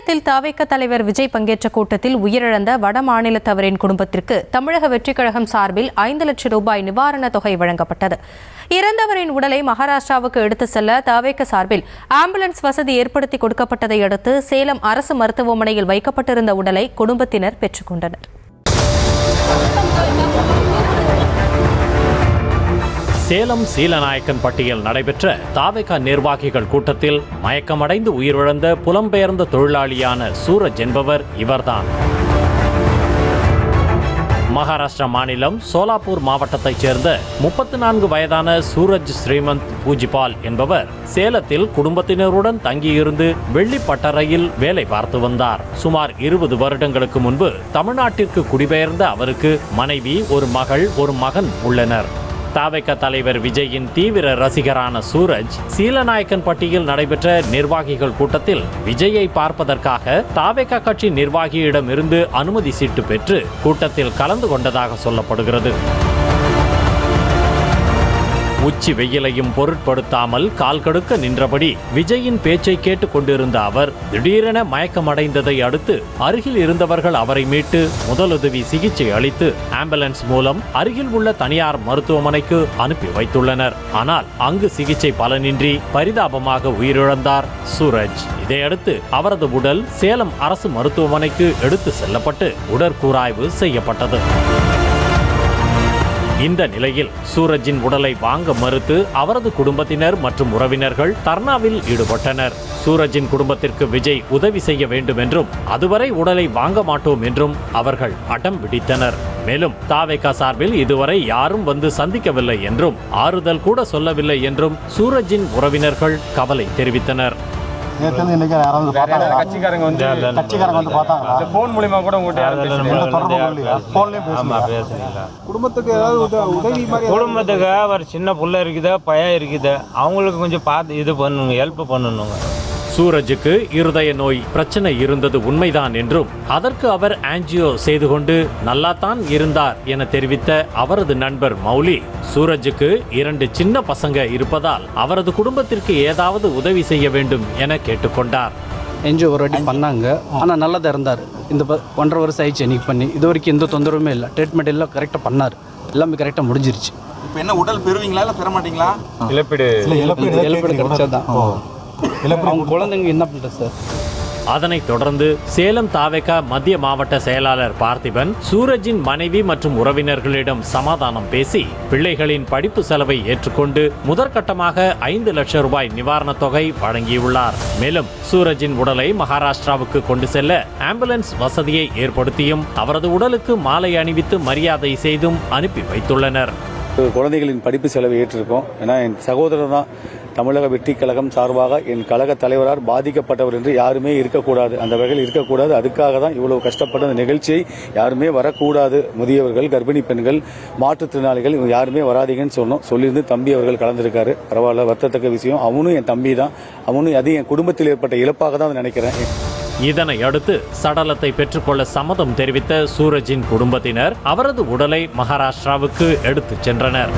சேலத்தில் தவிக தலைவர் விஜய் பங்கேற்ற கூட்டத்தில் உயிரிழந்த வட மாநிலத்தவரின் குடும்பத்திற்கு தமிழக வெற்றிக் கழகம் சார்பில் 5 லட்சம் ரூபாய் நிவாரணத் தொகை வழங்கப்பட்டது. இறந்தவரின் உடலை மகாராஷ்டிராவுக்கு எடுத்து செல்ல தவிக சார்பில் ஆம்புலன்ஸ் வசதி ஏற்படுத்தி கொடுக்கப்பட்டதை அடுத்து சேலம் அரசு மருத்துவமனையில் வைக்கப்பட்டிருந்த உடலை குடும்பத்தினர் பெற்றுக் கொண்டனர். சேலம் சீலநாயக்கன்பட்டியில் நடைபெற்ற தவிக நிர்வாகிகள் கூட்டத்தில் மயக்கமடைந்து உயிரிழந்த புலம்பெயர்ந்த தொழிலாளியான சூரஜ் என்பவர் இவர்தான். மகாராஷ்டிரா மாநிலம் சோலாப்பூர் மாவட்டத்தைச் சேர்ந்த 34 வயதான சூரஜ் ஸ்ரீமந்த் பூஜிபால் என்பவர் சேலத்தில் குடும்பத்தினருடன் தங்கியிருந்து வெள்ளிப்பட்டறையில் வேலை பார்த்து வந்தார். சுமார் 20 வருடங்களுக்கு முன்பு தமிழ்நாட்டிற்கு குடிபெயர்ந்த அவருக்கு மனைவி, ஒரு மகள், ஒரு மகன் உள்ளனர். தவிக தலைவர் விஜயின் தீவிர ரசிகரான சூரஜ் சீலநாயக்கன்பட்டியில் நடைபெற்ற நிர்வாகிகள் கூட்டத்தில் விஜயை பார்ப்பதற்காக தவிக கட்சி நிர்வாகியிடமிருந்து அனுமதி சீட்டு பெற்று கூட்டத்தில் கலந்து கொண்டதாக சொல்லப்படுகிறது. உச்சி வெயிலையும் பொருட்படுத்தாமல் கால் கடுக்க நின்றபடி விஜயின் பேச்சை கேட்டுக் கொண்டிருந்த அவர் திடீரென மயக்கமடைந்ததை அடுத்து அருகில் இருந்தவர்கள் அவரை மீட்டு முதலுதவி சிகிச்சை அளித்து ஆம்புலன்ஸ் மூலம் அருகில் உள்ள தனியார் மருத்துவமனைக்கு அனுப்பி வைத்துள்ளனர். ஆனால் அங்கு சிகிச்சை பலனின்றி பரிதாபமாக உயிரிழந்தார் சூரஜ். இதையடுத்து அவரது உடல் சேலம் அரசு மருத்துவமனைக்கு எடுத்து செல்லப்பட்டு உடற்கூராய்வு செய்யப்பட்டது. இந்த நிலையில் சூரஜின் உடலை வாங்க மறுத்து அவரது குடும்பத்தினர் மற்றும் உறவினர்கள் தர்ணாவில் ஈடுபட்டனர். சூரஜின் குடும்பத்திற்கு விஜய் உதவி செய்ய வேண்டும் என்றும் அதுவரை உடலை வாங்க மாட்டோம் என்றும் அவர்கள் அடம் பிடித்தனர். மேலும் தவிக சார்பில் இதுவரை யாரும் வந்து சந்திக்கவில்லை என்றும் ஆறுதல் கூட சொல்லவில்லை என்றும் சூரஜின் உறவினர்கள் கவலை தெரிவித்தனர். கட்சிக்காரங்க வந்து பார்த்தாங்களா? போன் மூலமா கூட குடும்பத்துக்கு ஒரு சின்ன புள்ள இருக்குது, பையன் இருக்குது, அவங்களுக்கு கொஞ்சம் பார்த்து இது பண்ணணுங்க, ஹெல்ப் பண்ணணுங்க. சூரஜுக்கு இருதய நோய் பிரச்சனை இருந்தது உண்மைதான் என்றும் அதற்கு அவர் ஆஞ்சியோ செய்து கொண்டு நல்லாத்தான் இருந்தார் என தெரிவித்த அவரது நண்பர் மௌலி, சூரஜுக்கு 2 சின்ன பசங்க இருப்பதால் அவரது குடும்பத்திற்கு ஏதாவது உதவி செய்ய வேண்டும் என கேட்டுக்கொண்டார். என்ஜிஓ ஒரு வாட்டி பண்ணாங்க, ஆனால் நல்லா தான் இருந்தார். இந்த 1.5 வருஷம் ஆயிடுச்சு எனக்கு பண்ணி, இது வரைக்கும் எந்த தொந்தரவுமே இல்லை. ட்ரீட்மெண்ட் எல்லாம் கரெக்டாக பண்ணார், எல்லாமே கரெக்டாக முடிஞ்சிருச்சு. இப்போ என்ன உடல் பெறுவீங்களா இல்லை பெற மாட்டீங்களா? இழப்பீடு கிடைச்சாதான். அவங்க குழந்தைங்க என்ன பண்ணுறது சார்? அதனைத் தொடர்ந்து சேலம் தவிக மத்திய மாவட்ட செயலாளர் பார்த்திபன் சூரஜின் மனைவி மற்றும் உறவினர்களிடம் சமாதானம் பேசி பிள்ளைகளின் படிப்பு செலவை ஏற்றுக்கொண்டு முதற்கட்டமாக 5 லட்சம் ரூபாய் நிவாரணத் தொகை வழங்கியுள்ளார். மேலும் சூரஜின் உடலை மகாராஷ்டிராவுக்கு கொண்டு செல்ல ஆம்புலன்ஸ் வசதியை ஏற்படுத்தியும் அவரது உடலுக்கு மாலை அணிவித்து மரியாதை செய்தும் அனுப்பி வைத்துள்ளனர். குழந்தைகளின் படிப்பு செலவை ஏற்றிருக்கோம். ஏன்னா என் சகோதரர் தான் தமிழக வெற்றி கழகம் சார்பாக என் கழக தலைவரால் பாதிக்கப்பட்டவர் என்று யாருமே இருக்கக்கூடாது, அந்த வகையில் இருக்கக்கூடாது. அதுக்காக தான் இவ்வளவு கஷ்டப்பட்ட அந்த நிகழ்ச்சியை யாருமே வரக்கூடாது. முதியவர்கள், கர்ப்பிணி பெண்கள், மாற்றுத்திறனாளிகள் இவங்க யாருமே வராதீங்கன்னு சொல்லியிருந்து தம்பி அவர்கள் கலந்துருக்காரு. பரவாயில்ல, வருத்தத்தக்க விஷயம். அவனும் என் தம்பி தான், அவனும் அது என் குடும்பத்தில் ஏற்பட்ட இழப்பாக தான் நினைக்கிறேன். இதனை அடுத்து சடலத்தை பெற்றுக்கொள்ள சம்மதம் தெரிவித்த சூரஜின் குடும்பத்தினர் அவரது உடலை மகாராஷ்டிராவுக்கு எடுத்துச் சென்றனர்.